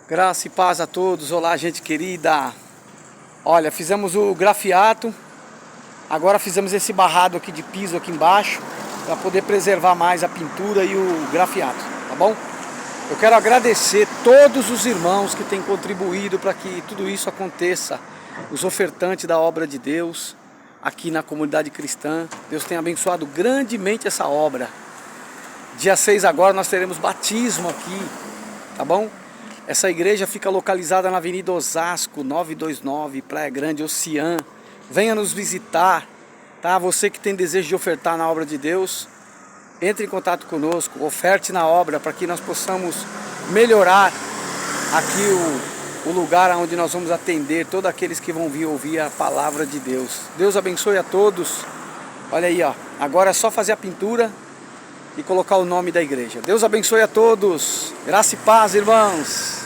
Graça e paz a todos. Olá, gente querida. Olha, fizemos o grafiato. Agora fizemos esse barrado aqui de piso aqui embaixo, para poder preservar mais a pintura e o grafiato, tá bom? Eu quero agradecer todos os irmãos que têm contribuído para que tudo isso aconteça. Os ofertantes da obra de Deus aqui na comunidade cristã. Deus tem abençoado grandemente essa obra. Dia 6 agora nós teremos batismo aqui, tá bom? Essa igreja fica localizada na Avenida Osasco, 929, Praia Grande, Ocean. Venha nos visitar, tá? Você que tem desejo de ofertar na obra de Deus, entre em contato conosco, oferte na obra para que nós possamos melhorar aqui o lugar onde nós vamos atender todos aqueles que vão vir ouvir a palavra de Deus. Deus abençoe a todos. Olha aí, ó. Agora é só fazer a pintura e colocar o nome da igreja. Deus abençoe a todos. Graça e paz, irmãos.